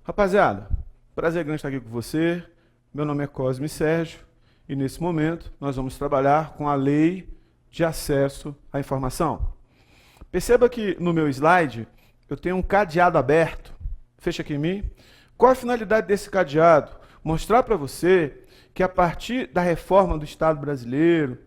Rapaziada, prazer grande estar aqui com você. Meu nome é Cosme Sérgio e nesse momento nós vamos trabalhar com a Lei de Acesso à Informação. Perceba que no meu slide eu tenho um cadeado aberto. Fecha aqui em mim. Qual a finalidade desse cadeado? Mostrar para você que a partir da reforma do Estado brasileiro,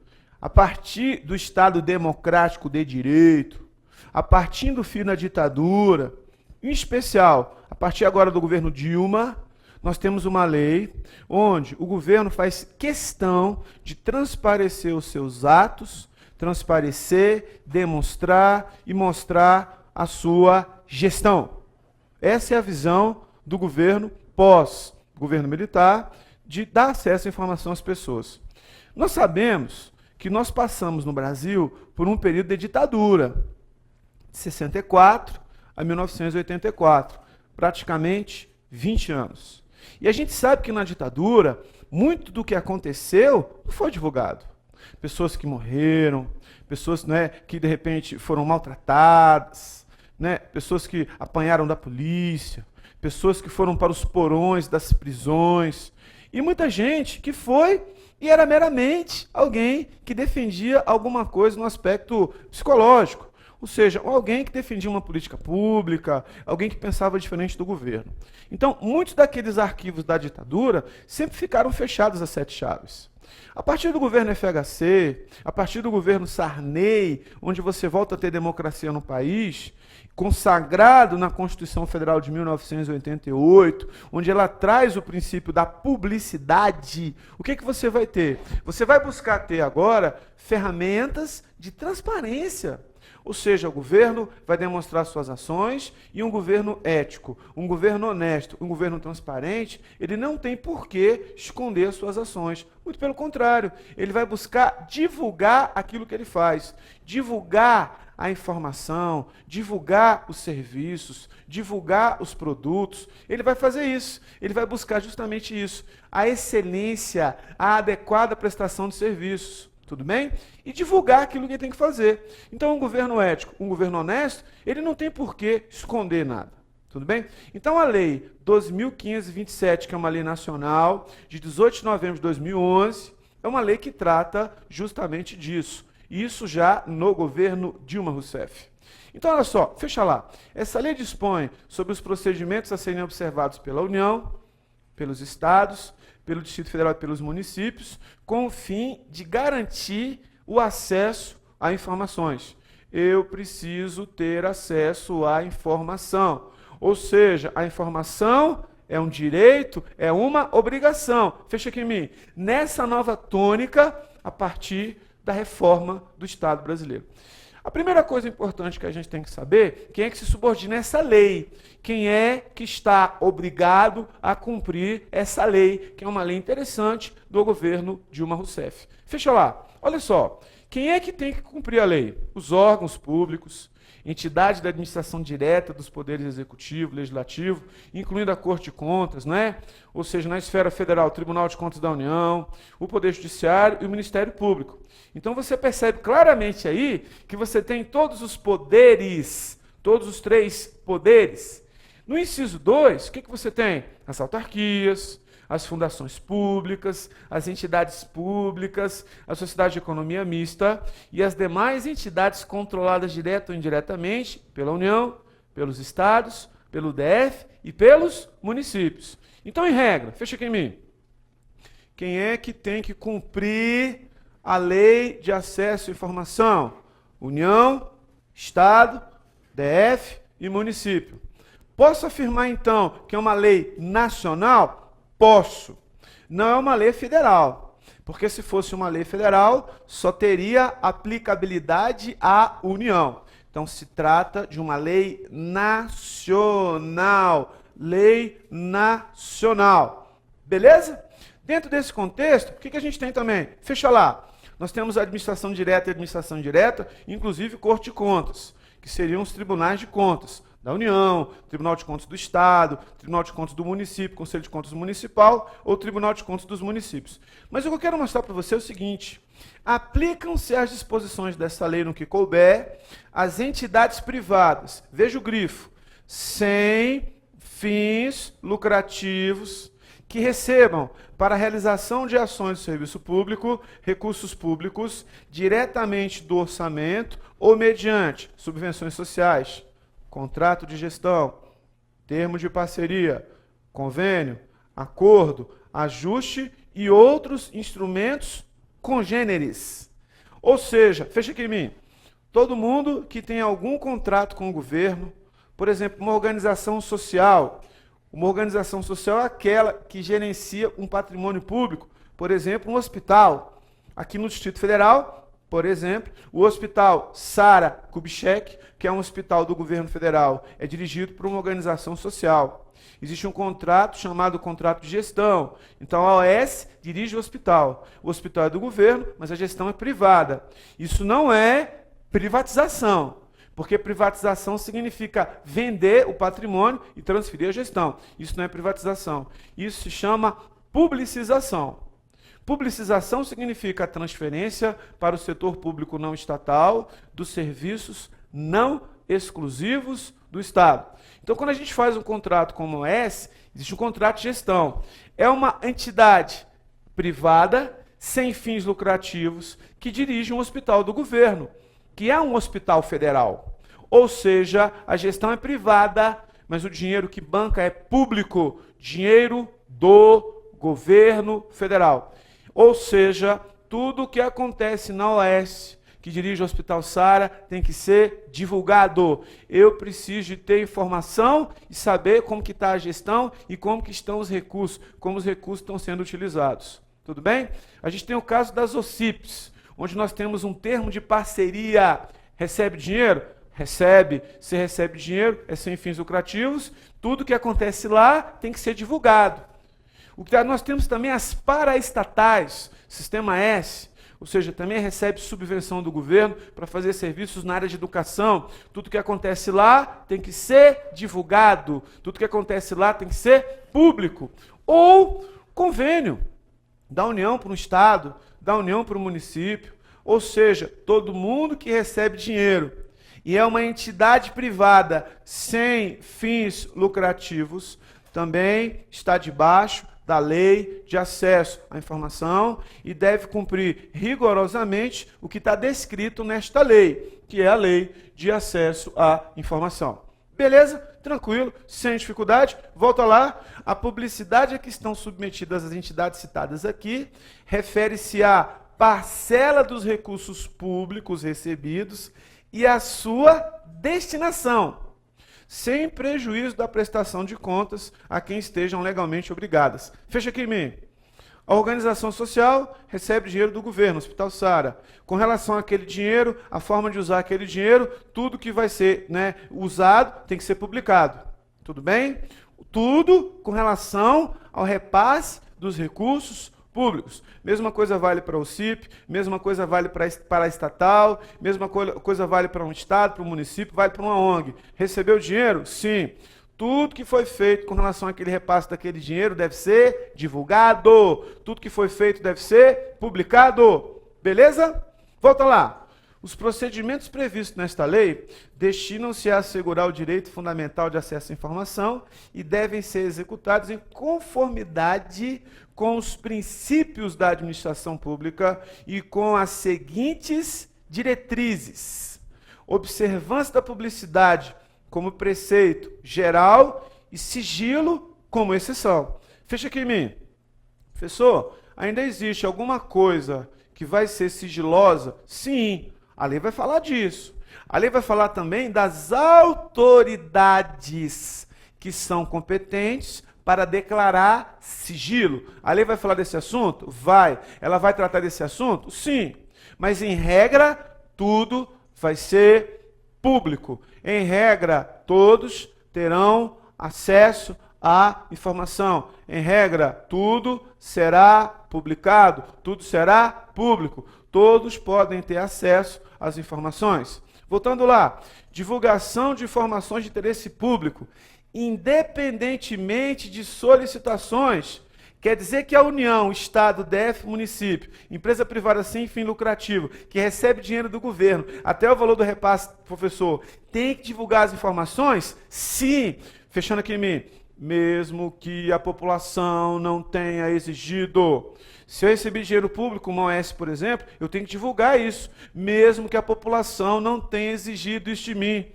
a partir do Estado democrático de direito, a partir do fim da ditadura, em especial, a partir agora do governo Dilma, nós temos uma lei onde o governo faz questão de transparecer os seus atos, transparecer, demonstrar e mostrar a sua gestão. Essa é a visão do governo pós-governo militar, de dar acesso à informação às pessoas. Nós sabemos que nós passamos no Brasil por um período de ditadura, de 64 a 1984, praticamente 20 anos. E a gente sabe que na ditadura, muito do que aconteceu não foi divulgado. Pessoas que morreram, pessoas, né, que de repente foram maltratadas, né, pessoas que apanharam da polícia, pessoas que foram para os porões das prisões, e muita gente que foi e era meramente alguém que defendia alguma coisa no aspecto psicológico. Ou seja, alguém que defendia uma política pública, alguém que pensava diferente do governo. Então, muitos daqueles arquivos da ditadura sempre ficaram fechados a 7 chaves. A partir do governo FHC, a partir do governo Sarney, onde você volta a ter democracia no país, consagrado na Constituição Federal de 1988, onde ela traz o princípio da publicidade, o que você vai ter? Você vai buscar ter agora ferramentas de transparência. Ou seja, o governo vai demonstrar suas ações e um governo ético, um governo honesto, um governo transparente, ele não tem por que esconder suas ações. Muito pelo contrário, ele vai buscar divulgar aquilo que ele faz, divulgar a informação, divulgar os serviços, divulgar os produtos. Ele vai fazer isso, ele vai buscar justamente isso, a excelência, a adequada prestação de serviços. Tudo bem? E divulgar aquilo que ele tem que fazer. Então, um governo ético, um governo honesto, ele não tem por que esconder nada. Tudo bem? Então, a Lei 12.527, que é uma lei nacional, de 18 de novembro de 2011, é uma lei que trata justamente disso. Isso já no governo Dilma Rousseff. Então, olha só, fecha lá. Essa lei dispõe sobre os procedimentos a serem observados pela União, pelos estados, pelo Distrito Federal e pelos municípios, com o fim de garantir o acesso a informações. Eu preciso ter acesso à informação. Ou seja, a informação é um direito, é uma obrigação. Fecha aqui em mim. Nessa nova tônica, a partir da reforma do Estado brasileiro. A primeira coisa importante que a gente tem que saber, quem é que se subordina a essa lei? Quem é que está obrigado a cumprir essa lei, que é uma lei interessante do governo Dilma Rousseff. Fecha lá. Olha só, quem é que tem que cumprir a lei? Os órgãos públicos, entidades da administração direta dos poderes executivo, legislativo, incluindo a Corte de Contas, não é? Ou seja, na esfera federal, o Tribunal de Contas da União, o Poder Judiciário e o Ministério Público. Então você percebe claramente aí que você tem todos os poderes, todos os 3 poderes. No inciso 2, o que você tem? As autarquias, as fundações públicas, as entidades públicas, a sociedade de economia mista e as demais entidades controladas direta ou indiretamente pela União, pelos estados, pelo DF e pelos municípios. Então, em regra, fecha aqui em mim. Quem é que tem que cumprir a lei de acesso à informação? União, Estado, DF e município. Posso afirmar, então, que é uma lei nacional? Posso. Não é uma lei federal, porque se fosse uma lei federal, só teria aplicabilidade à União. Então, se trata de uma lei nacional. Lei nacional. Beleza? Dentro desse contexto, o que a gente tem também? Fecha lá. Nós temos a administração direta e a administração indireta, inclusive Corte de Contas, que seriam os tribunais de contas da União, Tribunal de Contas do Estado, Tribunal de Contas do Município, Conselho de Contas Municipal ou Tribunal de Contas dos Municípios. Mas o que eu quero mostrar para você é o seguinte: aplicam-se as disposições dessa lei no que couber às entidades privadas, veja o grifo, sem fins lucrativos que recebam para a realização de ações de serviço público, recursos públicos, diretamente do orçamento ou mediante subvenções sociais, contrato de gestão, termo de parceria, convênio, acordo, ajuste e outros instrumentos congêneres. Ou seja, fecha aqui em mim, todo mundo que tem algum contrato com o governo, por exemplo, uma organização social é aquela que gerencia um patrimônio público, por exemplo, um hospital. Aqui no Distrito Federal, por exemplo, o Hospital Sara Kubitschek, que é um hospital do governo federal, é dirigido por uma organização social. Existe um contrato chamado contrato de gestão. Então a OAS dirige o hospital. O hospital é do governo, mas a gestão é privada. Isso não é privatização, porque privatização significa vender o patrimônio e transferir a gestão. Isso não é privatização. Isso se chama publicização. Publicização significa a transferência para o setor público não estatal dos serviços não exclusivos do Estado. Então, quando a gente faz um contrato como o OAS, existe um contrato de gestão. É uma entidade privada, sem fins lucrativos, que dirige um hospital do governo, que é um hospital federal. Ou seja, a gestão é privada, mas o dinheiro que banca é público, dinheiro do governo federal. Ou seja, tudo o que acontece na OAS, que dirige o Hospital Sara, tem que ser divulgado. Eu preciso de ter informação e saber como que está a gestão e como que estão os recursos, como os recursos estão sendo utilizados. Tudo bem? A gente tem o caso das OCIPs, onde nós temos um termo de parceria. Recebe dinheiro? Recebe. Se recebe dinheiro, é sem fins lucrativos. Tudo que acontece lá tem que ser divulgado. Nós temos também as paraestatais, Sistema S, ou seja, também recebe subvenção do governo para fazer serviços na área de educação. Tudo que acontece lá tem que ser divulgado. Tudo que acontece lá tem que ser público. Ou convênio da União para o Estado, da União para o município. Ou seja, todo mundo que recebe dinheiro e é uma entidade privada sem fins lucrativos, também está debaixo da lei de acesso à informação e deve cumprir rigorosamente o que está descrito nesta lei, que é a lei de acesso à informação. Beleza? Tranquilo, sem dificuldade. Volta lá. A publicidade a que estão submetidas as entidades citadas aqui refere-se à parcela dos recursos públicos recebidos e à sua destinação, sem prejuízo da prestação de contas a quem estejam legalmente obrigadas. Fecha aqui em mim. A organização social recebe dinheiro do governo, Hospital Sara. Com relação àquele dinheiro, a forma de usar aquele dinheiro, tudo que vai ser usado tem que ser publicado. Tudo bem? Tudo com relação ao repasse dos recursos públicos. Mesma coisa vale para o CIP, mesma coisa vale para a estatal, mesma coisa vale para um estado, para um município, vale para uma ONG. Recebeu dinheiro? Sim. Tudo que foi feito com relação àquele repasse daquele dinheiro deve ser divulgado. Tudo que foi feito deve ser publicado. Beleza? Volta lá. Os procedimentos previstos nesta lei destinam-se a assegurar o direito fundamental de acesso à informação e devem ser executados em conformidade com os princípios da administração pública e com as seguintes diretrizes: observância da publicidade como preceito geral e sigilo como exceção. Fecha aqui em mim. Professor, ainda existe alguma coisa que vai ser sigilosa? Sim, a lei vai falar disso. A lei vai falar também das autoridades que são competentes para declarar sigilo. A lei vai falar desse assunto? Vai. Ela vai tratar desse assunto? Sim. Mas, em regra, tudo vai ser público. Em regra, todos terão acesso à informação. Em regra, tudo será publicado, tudo será público. Todos podem ter acesso às informações. Voltando lá, divulgação de informações de interesse público, independentemente de solicitações. Quer dizer que a União, Estado, DF, município, empresa privada sem fim lucrativo, que recebe dinheiro do governo, até o valor do repasse, professor, tem que divulgar as informações? Sim. Fechando aqui em mim. mesmo que a população não tenha exigido. Se eu recebi dinheiro público, uma OS, por exemplo, eu tenho que divulgar isso, mesmo que a população não tenha exigido isso de mim.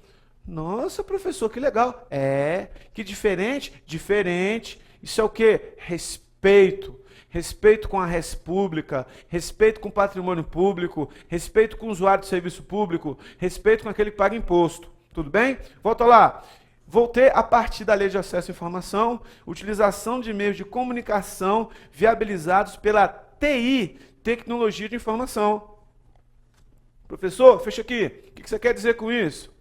Nossa, professor, que legal. Que diferente? Diferente. Isso é o quê? Respeito. Respeito com a res pública, respeito com o patrimônio público, respeito com o usuário de serviço público, respeito com aquele que paga imposto. Tudo bem? Volta lá. Voltei a partir da Lei de Acesso à Informação, utilização de meios de comunicação viabilizados pela TI, Tecnologia de Informação. Professor, fecha aqui. O que você quer dizer com isso?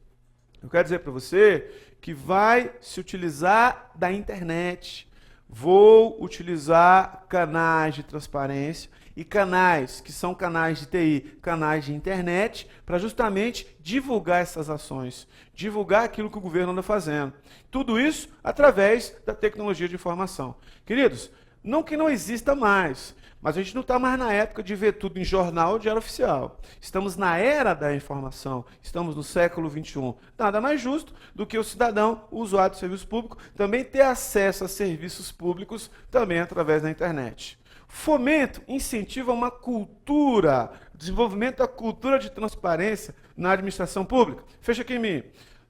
Eu quero dizer para você que vai se utilizar da internet. Vou utilizar canais de transparência e canais que são canais de TI, canais de internet, para justamente divulgar essas ações, divulgar aquilo que o governo anda fazendo. Tudo isso através da tecnologia de informação. Queridos, não que não exista mais, mas a gente não está mais na época de ver tudo em jornal ou diário oficial. Estamos na era da informação, estamos no século XXI. Nada mais justo do que o cidadão, o usuário de serviço público, também ter acesso a serviços públicos também através da internet. Fomento, incentiva uma cultura, desenvolvimento da cultura de transparência na administração pública. Fecha aqui em mim.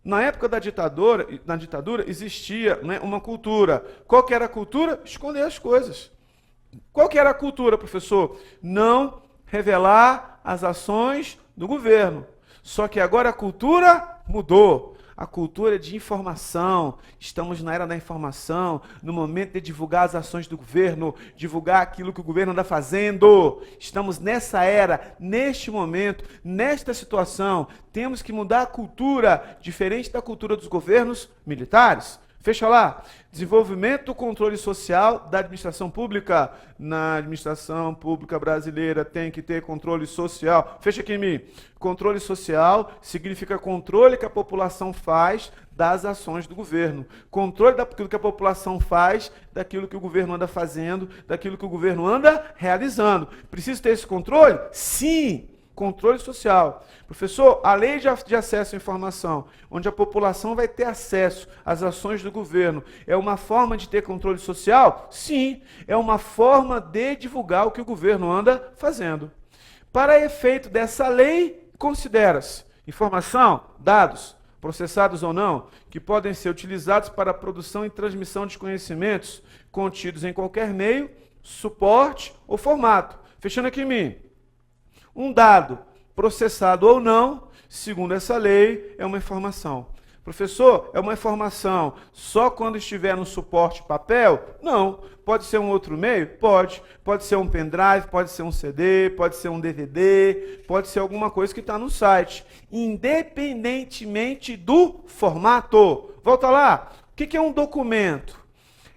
Na época da ditadura existia, né, uma cultura. Qual que era a cultura? Esconder as coisas. Qual que era a cultura, professor? Não revelar as ações do governo. Só que agora a cultura mudou. A cultura é de informação. Estamos na era da informação, no momento de divulgar as ações do governo, divulgar aquilo que o governo anda fazendo. Estamos nessa era, neste momento, nesta situação. Temos que mudar a cultura, diferente da cultura dos governos militares. Fecha lá. Desenvolvimento do controle social da administração pública. Na administração pública brasileira tem que ter controle social. Fecha aqui em mim. Controle social significa controle que a população faz das ações do governo. Controle daquilo que a população faz, daquilo que o governo anda fazendo, daquilo que o governo anda realizando. Preciso ter esse controle? Sim! Controle social. Professor, a lei de acesso à informação, onde a população vai ter acesso às ações do governo, é uma forma de ter controle social? Sim, é uma forma de divulgar o que o governo anda fazendo. Para efeito dessa lei, considera-se informação, dados, processados ou não, que podem ser utilizados para a produção e transmissão de conhecimentos contidos em qualquer meio, suporte ou formato. Fechando aqui em mim. Um dado, processado ou não, segundo essa lei, é uma informação. Professor, é uma informação só quando estiver no suporte papel? Não. Pode ser um outro meio? Pode. Pode ser um pendrive, pode ser um CD, pode ser um DVD, pode ser alguma coisa que está no site. Independentemente do formato. Volta lá. O que é um documento?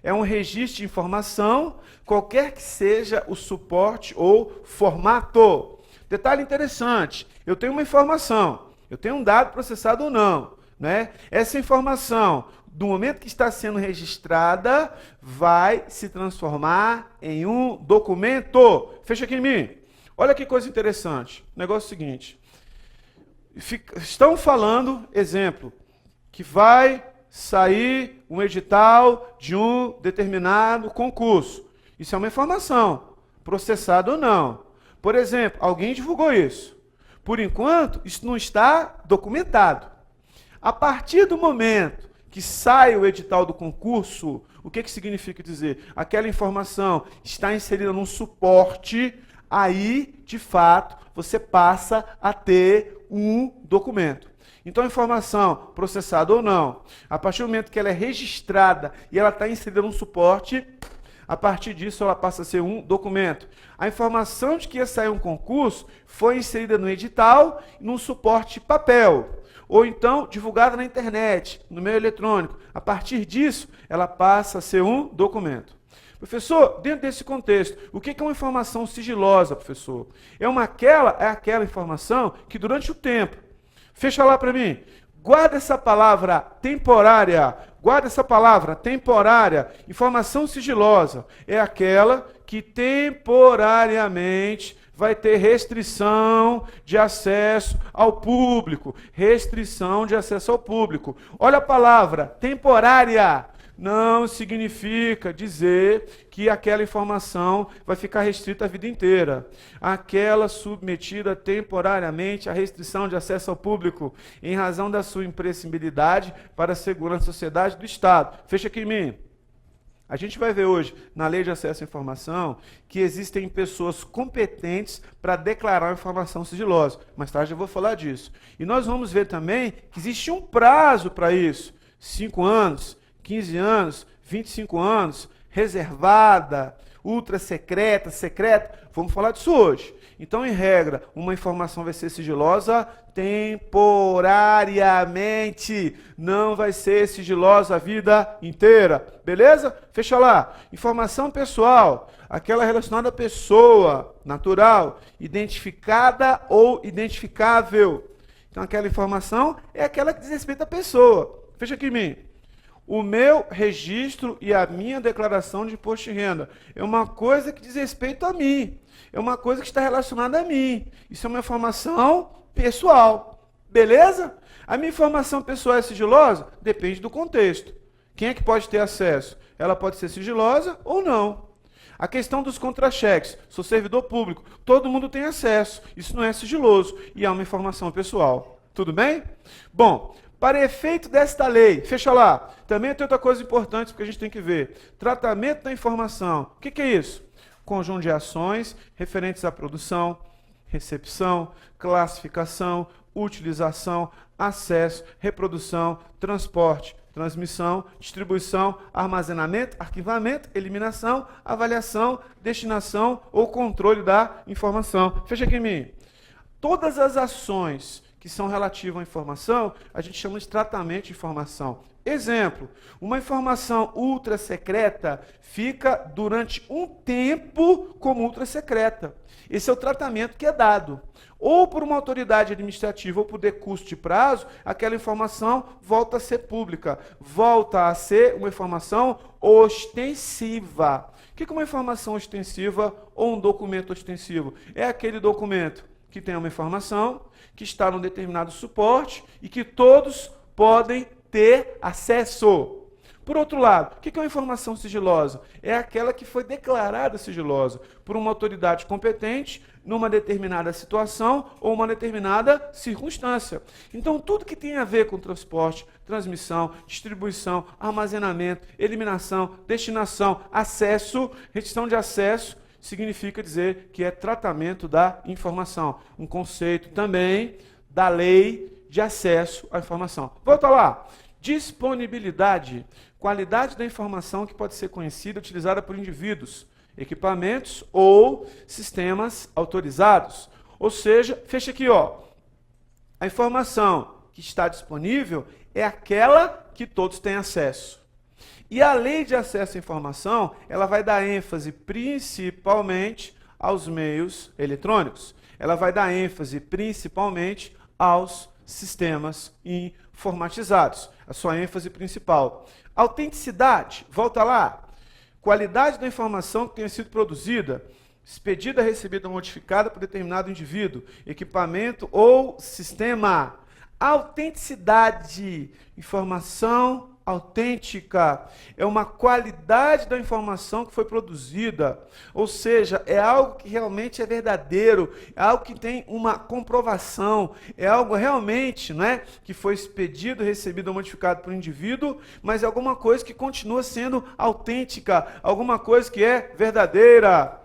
É um registro de informação, qualquer que seja o suporte ou formato. Detalhe interessante, eu tenho uma informação, eu tenho um dado processado ou não, né? Essa informação, do momento que está sendo registrada, vai se transformar em um documento. Fecha aqui em mim. Olha que coisa interessante. O negócio é o seguinte. Estão falando, exemplo, que vai sair um edital de um determinado concurso. Isso é uma informação, processado ou não. Por exemplo, alguém divulgou isso. Por enquanto, isso não está documentado. A partir do momento que sai o edital do concurso, o que significa dizer? Aquela informação está inserida num suporte, aí, de fato, você passa a ter um documento. Então, a informação, processada ou não, a partir do momento que ela é registrada e ela está inserida num suporte, a partir disso, ela passa a ser um documento. A informação de que ia sair um concurso foi inserida no edital, num suporte papel, ou então divulgada na internet, no meio eletrônico. A partir disso, ela passa a ser um documento. Professor, dentro desse contexto, o que é uma informação sigilosa, professor? É aquela informação que durante o tempo, fecha lá para mim, guarda essa palavra temporária, informação sigilosa, é aquela que temporariamente vai ter restrição de acesso ao público, Olha a palavra, temporária. não significa dizer que aquela informação vai ficar restrita a vida inteira. Aquela submetida temporariamente à restrição de acesso ao público, em razão da sua imprescindibilidade para a segurança da sociedade e do Estado. Fecha aqui em mim. A gente vai ver hoje, na Lei de Acesso à Informação, que existem pessoas competentes para declarar informação sigilosa. Mais tarde eu vou falar disso. E nós vamos ver também que existe um prazo para isso. 5 anos, 15 anos, 25 anos, reservada, ultra secreta, secreta. Vamos falar disso hoje. Então, em regra, uma informação vai ser sigilosa temporariamente. Não vai ser sigilosa a vida inteira. Beleza? Fecha lá. Informação pessoal, aquela relacionada à pessoa natural, identificada ou identificável. Então, aquela informação é aquela que diz respeito à pessoa. Fecha aqui em mim. O meu registro e a minha declaração de imposto de renda é uma coisa que diz respeito a mim. É uma coisa que está relacionada a mim. Isso é uma informação pessoal. Beleza? A minha informação pessoal é sigilosa? Depende do contexto. Quem é que pode ter acesso? Ela pode ser sigilosa ou não. A questão dos contra-cheques. Sou servidor público. Todo mundo tem acesso. Isso não é sigiloso e é uma informação pessoal. Tudo bem? Bom, para efeito desta lei, fecha lá. Também tem outra coisa importante que a gente tem que ver. Tratamento da informação. O que é isso? Conjunto de ações referentes à produção, recepção, classificação, utilização, acesso, reprodução, transporte, transmissão, distribuição, armazenamento, arquivamento, eliminação, avaliação, destinação ou controle da informação. Fecha aqui em mim. Todas as ações que são relativas à informação, a gente chama de tratamento de informação. Exemplo, uma informação ultra secreta fica durante um tempo como ultra secreta. Esse é o tratamento que é dado. Ou por uma autoridade administrativa ou por decurso de prazo, aquela informação volta a ser pública, volta a ser uma informação ostensiva. O que é uma informação ostensiva ou um documento ostensivo? É aquele documento que tem uma informação, que está num determinado suporte e que todos podem ter acesso. Por outro lado, o que é uma informação sigilosa? É aquela que foi declarada sigilosa por uma autoridade competente numa determinada situação ou uma determinada circunstância. Então, tudo que tem a ver com transporte, transmissão, distribuição, armazenamento, eliminação, destinação, acesso, restrição de acesso, significa dizer que é tratamento da informação. Um conceito também da lei de acesso à informação. Volta lá. Disponibilidade, qualidade da informação que pode ser conhecida e utilizada por indivíduos, equipamentos ou sistemas autorizados. Ou seja, fecha aqui, ó. A informação que está disponível é aquela que todos têm acesso. E a lei de acesso à informação, ela vai dar ênfase principalmente aos meios eletrônicos. Ela vai dar ênfase principalmente aos sistemas informatizados. A sua ênfase principal. Autenticidade, volta lá. Qualidade da informação que tenha sido produzida, expedida, recebida ou modificada por determinado indivíduo, equipamento ou sistema. Autenticidade, informação autêntica, é uma qualidade da informação que foi produzida, ou seja, é algo que realmente é verdadeiro, é algo que tem uma comprovação, é algo realmente, não é, que foi expedido, recebido ou modificado por um indivíduo, mas é alguma coisa que continua sendo autêntica, alguma coisa que é verdadeira.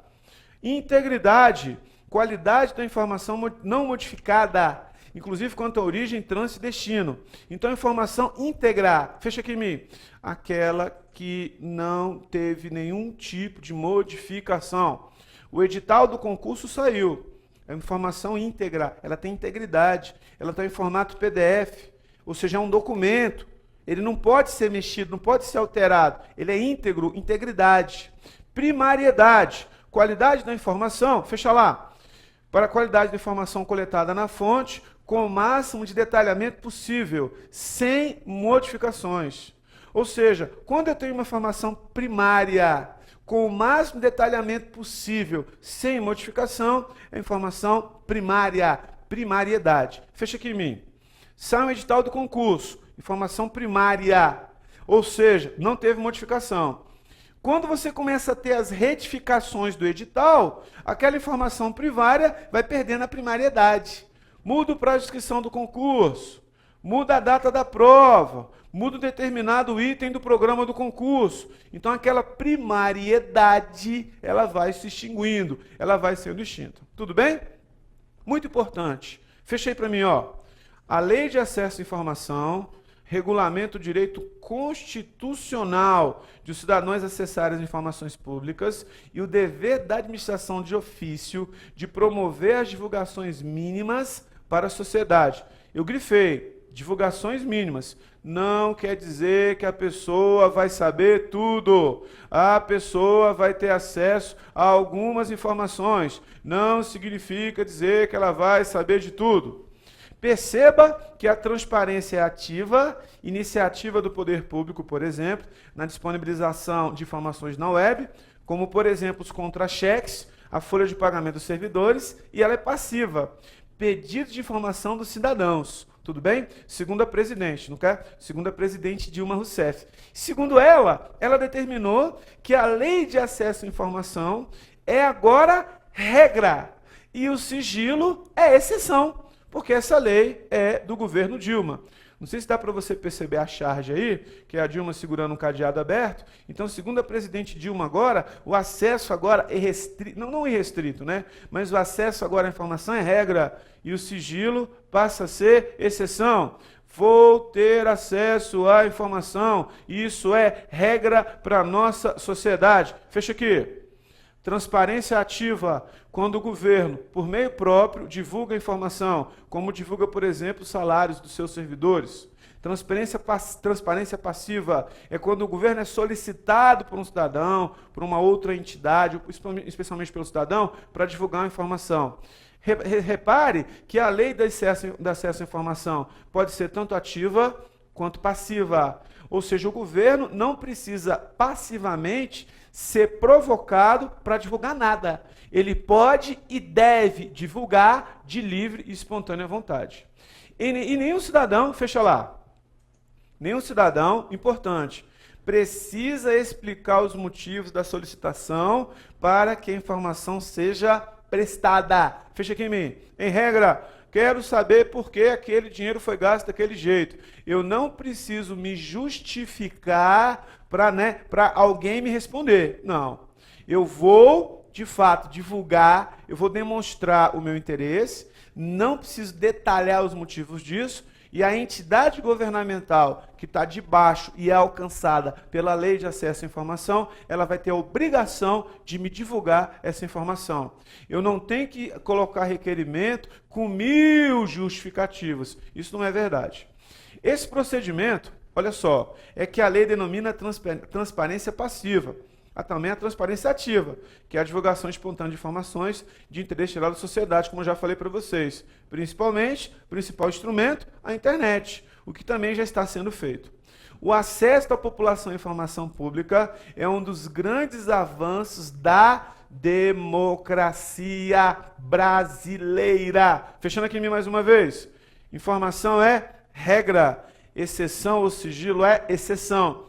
Integridade, qualidade da informação não modificada, inclusive quanto à origem, trânsito e destino. Então, informação íntegra, fecha aqui em mim, aquela que não teve nenhum tipo de modificação. O edital do concurso saiu, é informação íntegra, ela tem integridade, ela está em formato PDF, ou seja, é um documento, ele não pode ser mexido, não pode ser alterado, ele é íntegro, integridade. Primariedade, qualidade da informação, fecha lá, para a qualidade da informação coletada na fonte, com o máximo de detalhamento possível, sem modificações. Ou seja, quando eu tenho uma informação primária, com o máximo de detalhamento possível, sem modificação, é informação primária, primariedade. Fecha aqui em mim. Sai um edital do concurso, informação primária. Ou seja, não teve modificação. Quando você começa a ter as retificações do edital, aquela informação primária vai perdendo a primariedade. Muda o prazo de inscrição do concurso, muda a data da prova, muda um determinado item do programa do concurso. Então aquela primariedade, ela vai se extinguindo, ela vai sendo extinta. Tudo bem? Muito importante. Fechei para mim, ó. A Lei de Acesso à Informação regulamenta o direito constitucional de os cidadãos acessarem as informações públicas e o dever da administração de ofício de promover as divulgações mínimas para a sociedade. Eu grifei, divulgações mínimas. Não quer dizer que a pessoa vai saber tudo. A pessoa vai ter acesso a algumas informações. Não significa dizer que ela vai saber de tudo. Perceba que a transparência é ativa, iniciativa do poder público, por exemplo, na disponibilização de informações na web, como, por exemplo, os contra-cheques, a folha de pagamento dos servidores, e ela é passiva, pedido de informação dos cidadãos. Tudo bem? Segundo a presidente, não quer? Segundo a presidente Dilma Rousseff. Segundo ela determinou que a Lei de Acesso à Informação é agora regra e o sigilo é exceção. Porque essa lei é do governo Dilma. Não sei se dá para você perceber a charge aí, que é a Dilma segurando um cadeado aberto. Então, segundo a presidente Dilma agora, o acesso agora é restrito, não irrestrito, né? Mas o acesso agora à informação é regra e o sigilo passa a ser exceção. Vou ter acesso à informação, isso é regra para a nossa sociedade. Fecha aqui. Transparência ativa, quando o governo, por meio próprio, divulga a informação, como divulga, por exemplo, os salários dos seus servidores. Transparência passiva é quando o governo é solicitado por um cidadão, por uma outra entidade, especialmente pelo cidadão, para divulgar a informação. Repare que a lei do acesso à informação pode ser tanto ativa quanto passiva. Ou seja, o governo não precisa passivamente ser provocado para divulgar nada. Ele pode e deve divulgar de livre e espontânea vontade. E nenhum cidadão, fecha lá, nenhum cidadão, importante, precisa explicar os motivos da solicitação para que a informação seja prestada. Fecha aqui em mim. Em regra, quero saber por que aquele dinheiro foi gasto daquele jeito. Eu não preciso me justificar para alguém me responder. Não. Eu vou, de fato, divulgar, eu vou demonstrar o meu interesse, não preciso detalhar os motivos disso, e a entidade governamental que está debaixo e é alcançada pela Lei de Acesso à Informação, ela vai ter a obrigação de me divulgar essa informação. Eu não tenho que colocar requerimento com 1000 justificativas. Isso não é verdade. Esse procedimento, olha só, é que a lei denomina transparência passiva. Há também a transparência ativa, que é a divulgação espontânea de informações de interesse geral da sociedade, como eu já falei para vocês. Principalmente, o principal instrumento, a internet, o que também já está sendo feito. O acesso da população à informação pública é um dos grandes avanços da democracia brasileira. Fechando aqui em mim mais uma vez. Informação é regra, exceção ou sigilo é exceção.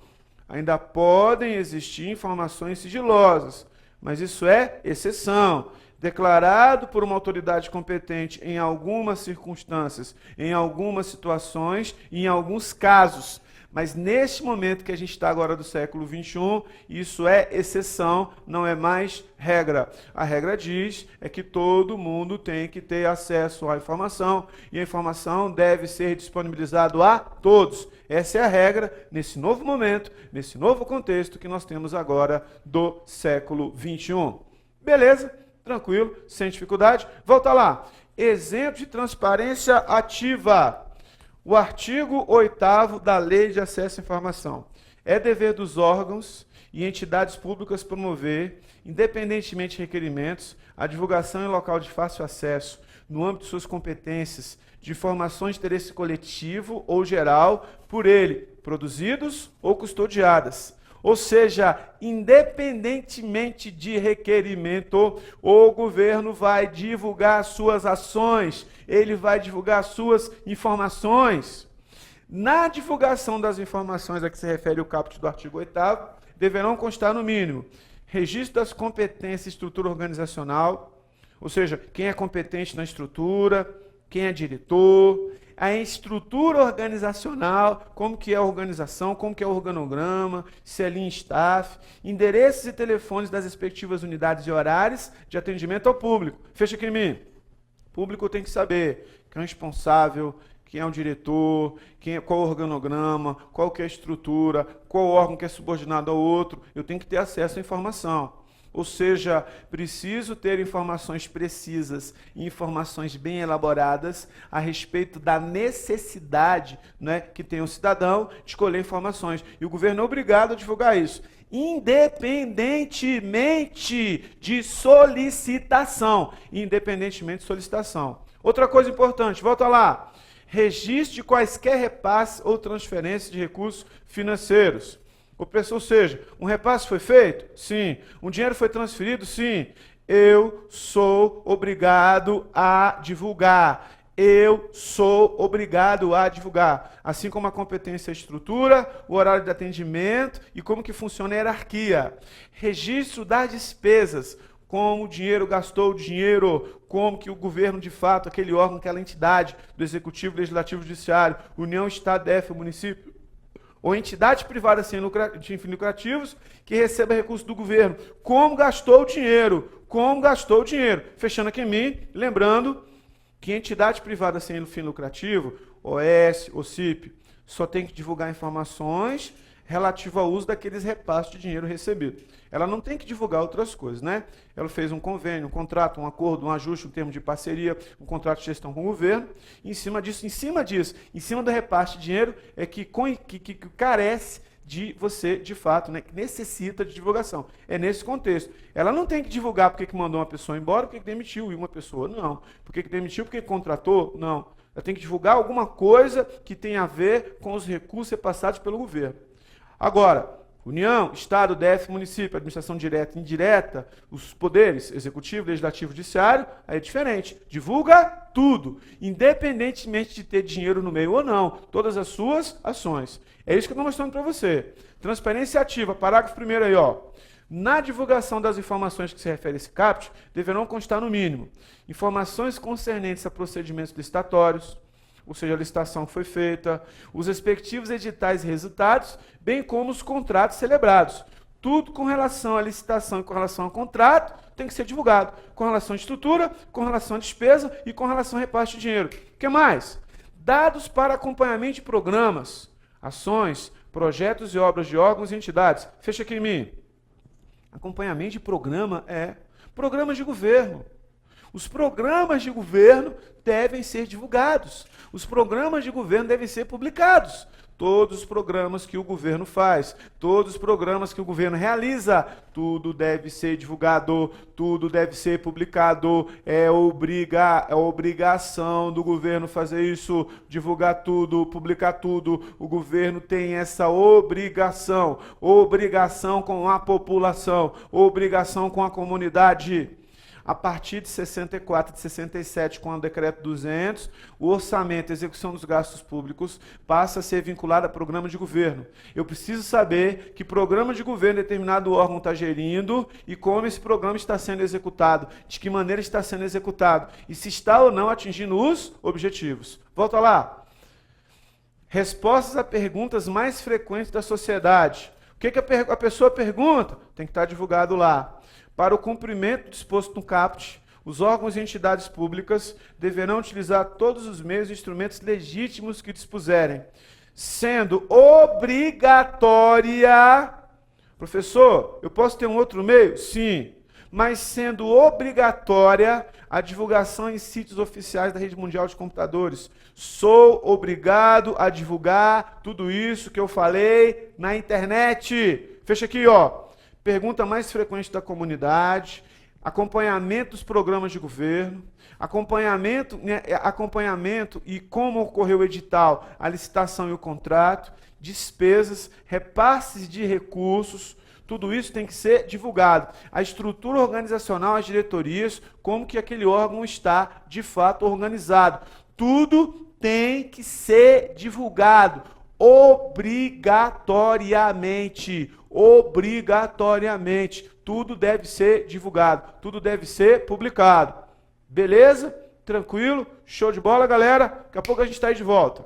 Ainda podem existir informações sigilosas, mas isso é exceção. Declarado por uma autoridade competente em algumas circunstâncias, em algumas situações, em alguns casos. Mas neste momento que a gente está agora do século XXI, isso é exceção, não é mais regra. A regra diz é que todo mundo tem que ter acesso à informação e a informação deve ser disponibilizada a todos. Essa é a regra nesse novo momento, nesse novo contexto que nós temos agora do século XXI. Beleza? Tranquilo, sem dificuldade. Volta lá. Exemplo de transparência ativa. O artigo 8º da Lei de Acesso à Informação. É dever dos órgãos e entidades públicas promover, independentemente de requerimentos, a divulgação em local de fácil acesso, no âmbito de suas competências, de informações de interesse coletivo ou geral, por ele, produzidos ou custodiadas. Ou seja, independentemente de requerimento, o governo vai divulgar suas ações, ele vai divulgar suas informações. Na divulgação das informações a que se refere o caput do artigo 8º, deverão constar no mínimo registro das competências e estrutura organizacional, ou seja, quem é competente na estrutura, quem é diretor, a estrutura organizacional, como que é a organização, como que é o organograma, se é lean staff, endereços e telefones das respectivas unidades e horários de atendimento ao público. Fecha aqui em mim. O público tem que saber quem é o responsável, quem é o diretor, qual o organograma, qual que é a estrutura, qual órgão que é subordinado ao outro. Eu tenho que ter acesso à informação. Ou seja, preciso ter informações precisas e informações bem elaboradas a respeito da necessidade, né, que tem o cidadão de colher informações. E o governo é obrigado a divulgar isso, independentemente de solicitação. Independentemente de solicitação. Outra coisa importante, volta lá. Registro de quaisquer repasses ou transferências de recursos financeiros. Ou seja, um repasse foi feito? Sim. Um dinheiro foi transferido? Sim. Eu sou obrigado a divulgar. Eu sou obrigado a divulgar. Assim como a competência e a estrutura, o horário de atendimento e como que funciona a hierarquia. Registro das despesas. Como o dinheiro gastou o dinheiro, como que o governo, de fato, aquele órgão, aquela entidade do Executivo, Legislativo e Judiciário, União, Estado, DF, município, ou entidade privada sem fins lucrativos que receba recurso do governo. Como gastou o dinheiro? Como gastou o dinheiro? Fechando aqui em mim, lembrando que entidade privada sem fim lucrativo, OS, OCIP, só tem que divulgar informações relativas ao uso daqueles repasses de dinheiro recebido. Ela não tem que divulgar outras coisas, né? Ela fez um convênio, um contrato, um acordo, um ajuste, um termo de parceria, um contrato de gestão com o governo. E em cima disso, em cima do repasse de dinheiro, é que carece de você, de fato, né, que necessita de divulgação. É nesse contexto. Ela não tem que divulgar porque que mandou uma pessoa embora, porque que demitiu uma pessoa, não. Porque que demitiu, porque que contratou, não. Ela tem que divulgar alguma coisa que tenha a ver com os recursos repassados pelo governo. Agora, União, Estado, DF, município, administração direta e indireta, os poderes, executivo, legislativo, judiciário, aí é diferente. Divulga tudo, independentemente de ter dinheiro no meio ou não, todas as suas ações. É isso que eu estou mostrando para você. Transparência ativa, parágrafo 1º aí, ó. Na divulgação das informações que se refere a esse caput, deverão constar no mínimo informações concernentes a procedimentos licitatórios, ou seja, a licitação que foi feita, os respectivos editais e resultados, bem como os contratos celebrados. Tudo com relação à licitação e com relação ao contrato tem que ser divulgado. Com relação à estrutura, com relação à despesa e com relação ao repasse de dinheiro. O que mais? Dados para acompanhamento de programas, ações, projetos e obras de órgãos e entidades. Fecha aqui em mim. Acompanhamento de programa é programas de governo. Os programas de governo devem ser divulgados. Os programas de governo devem ser publicados. Todos os programas que o governo faz, todos os programas que o governo realiza, tudo deve ser divulgado, tudo deve ser publicado. É obrigação do governo fazer isso, divulgar tudo, publicar tudo. O governo tem essa obrigação. Obrigação com a população, obrigação com a comunidade. A partir de 64 e de 67, com o decreto 200, o orçamento e execução dos gastos públicos passa a ser vinculado a programa de governo. Eu preciso saber que programa de governo determinado órgão está gerindo e como esse programa está sendo executado, de que maneira está sendo executado e se está ou não atingindo os objetivos. Volta lá. Respostas a perguntas mais frequentes da sociedade. O que a pessoa pergunta? Tem que estar divulgado lá. Para o cumprimento disposto no caput, os órgãos e entidades públicas deverão utilizar todos os meios e instrumentos legítimos que dispuserem, sendo obrigatória... Professor, eu posso ter um outro meio? Sim, mas sendo obrigatória a divulgação em sítios oficiais da Rede Mundial de Computadores. Sou obrigado a divulgar tudo isso que eu falei na internet. Fecha aqui, ó. Pergunta mais frequente da comunidade, acompanhamento dos programas de governo, acompanhamento e como ocorreu o edital, a licitação e o contrato, despesas, repasses de recursos, tudo isso tem que ser divulgado. A estrutura organizacional, as diretorias, como que aquele órgão está de fato organizado. Tudo tem que ser divulgado. Obrigatoriamente. Obrigatoriamente. Tudo deve ser divulgado. Tudo deve ser publicado. Beleza? Tranquilo? Show de bola, galera? Daqui a pouco a gente está aí de volta.